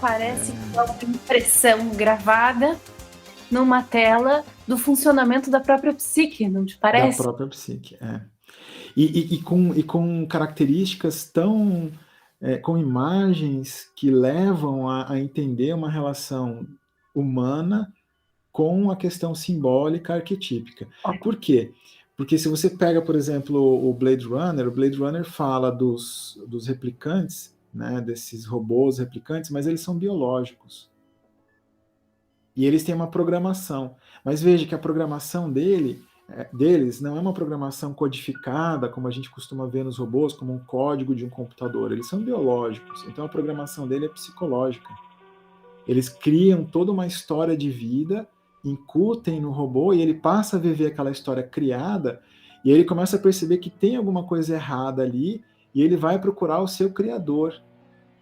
Parece que é uma impressão gravada numa tela do funcionamento da própria psique, não te Da parece? própria psique, é. E com características tão, com imagens que levam a entender uma relação humana com a questão simbólica arquetípica. Por quê? Porque se você pega, por exemplo, o Blade Runner fala dos replicantes, né, desses robôs replicantes, mas eles são biológicos. E eles têm uma programação. Mas veja que a programação deles não é uma programação codificada, como a gente costuma ver nos robôs, como um código de um computador. Eles são biológicos, então a programação dele é psicológica. Eles criam toda uma história de vida, incutem no robô e ele passa a viver aquela história criada e ele começa a perceber que tem alguma coisa errada ali e ele vai procurar o seu criador.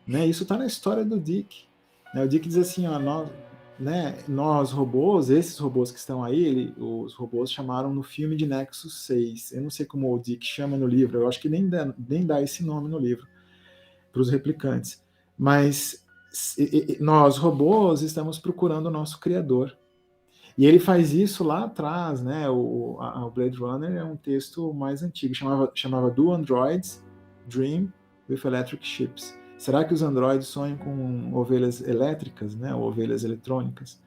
Né? Isso está na história do Dick. Né? O Dick diz assim, ó, nós robôs, esses robôs que estão aí, os robôs chamaram no filme de Nexus 6. Eu não sei como o Dick chama no livro, eu acho que nem dá esse nome no livro para os replicantes. Mas nós, robôs, estamos procurando o nosso criador. E ele faz isso lá atrás, né? O Blade Runner é um texto mais antigo, chamava Do Androids Dream with Electric Ships? Será que os androides sonham com ovelhas elétricas, né? Ou ovelhas eletrônicas?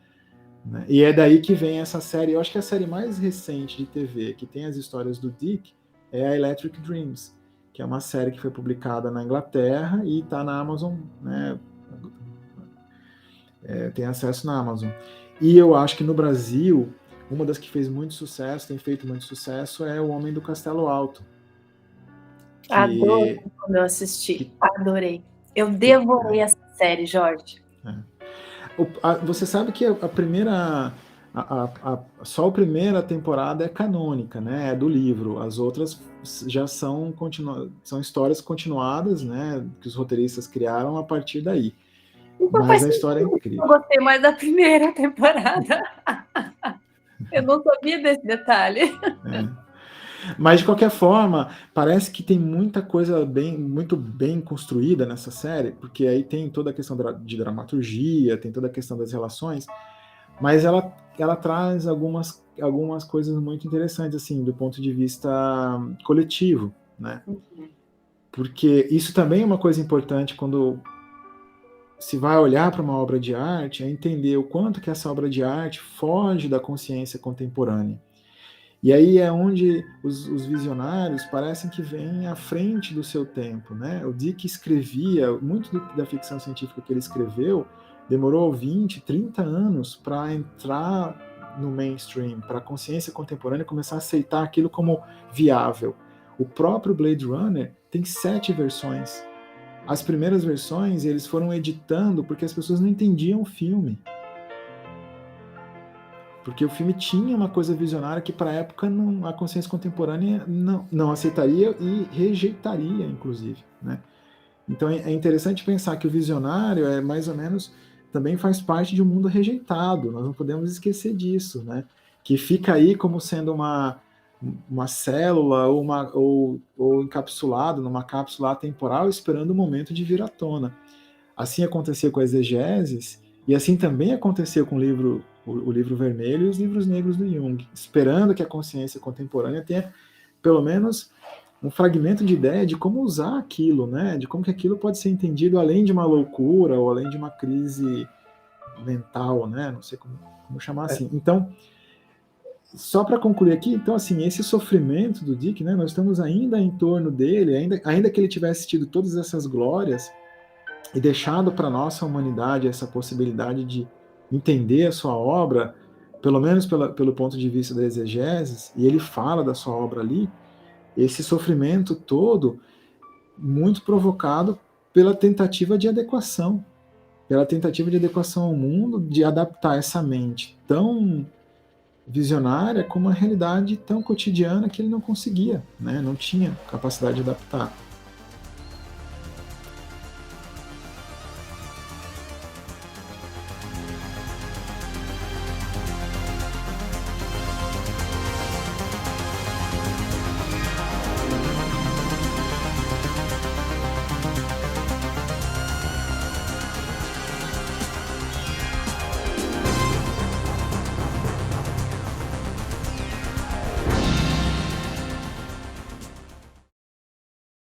Né? E é daí que vem essa série, eu acho que a série mais recente de TV que tem as histórias do Dick é a Electric Dreams, que é uma série que foi publicada na Inglaterra e está na Amazon, né? Tem acesso na Amazon. E eu acho que no Brasil, uma das que fez muito sucesso, tem feito muito sucesso, é O Homem do Castelo Alto. Adorei quando eu assisti, adorei. Eu devorei essa série, Jorge. Você sabe que a primeira, só a primeira temporada é canônica, né? É do livro. As outras já são histórias continuadas, né? Que os roteiristas criaram a partir daí. Então Mas a história é incrível. Eu gostei mais da primeira temporada. Eu não sabia desse detalhe. Mas de qualquer forma, parece que tem muita coisa muito bem construída nessa série, porque aí tem toda a questão de dramaturgia, tem toda a questão das relações, mas ela traz algumas coisas muito interessantes, assim, do ponto de vista coletivo, né? Porque isso também é uma coisa importante quando se vai olhar para uma obra de arte, é entender o quanto que essa obra de arte foge da consciência contemporânea. E aí é onde os visionários parecem que vêm à frente do seu tempo, né? O Dick escrevia, muito da ficção científica que ele escreveu, demorou 20, 30 anos para entrar no mainstream, para a consciência contemporânea começar a aceitar aquilo como viável. O próprio Blade Runner tem 7 versões. As primeiras versões eles foram editando porque as pessoas não entendiam o filme. Porque o filme tinha uma coisa visionária que, para a época, a consciência contemporânea não aceitaria e rejeitaria, inclusive. Né? Então é interessante pensar que o visionário é mais ou menos também faz parte de um mundo rejeitado. Nós não podemos esquecer disso, né? Que fica aí como sendo uma célula ou encapsulado numa cápsula temporal esperando o momento de vir à tona. Assim aconteceu com as exegeses e assim também aconteceu com o livro vermelho e os livros negros do Jung, esperando que a consciência contemporânea tenha pelo menos um fragmento de ideia de como usar aquilo, né? De como que aquilo pode ser entendido além de uma loucura ou além de uma crise mental, né? Não sei como chamar assim. Então, só para concluir aqui, então assim, esse sofrimento do Dick, né? Nós estamos ainda em torno dele, ainda que ele tivesse tido todas essas glórias e deixado para a nossa humanidade essa possibilidade de entender a sua obra, pelo menos pelo ponto de vista da exegese, e ele fala da sua obra ali, esse sofrimento todo muito provocado pela tentativa de adequação, ao mundo, de adaptar essa mente tão visionária com uma realidade tão cotidiana que ele não conseguia, né? Não tinha capacidade de adaptar.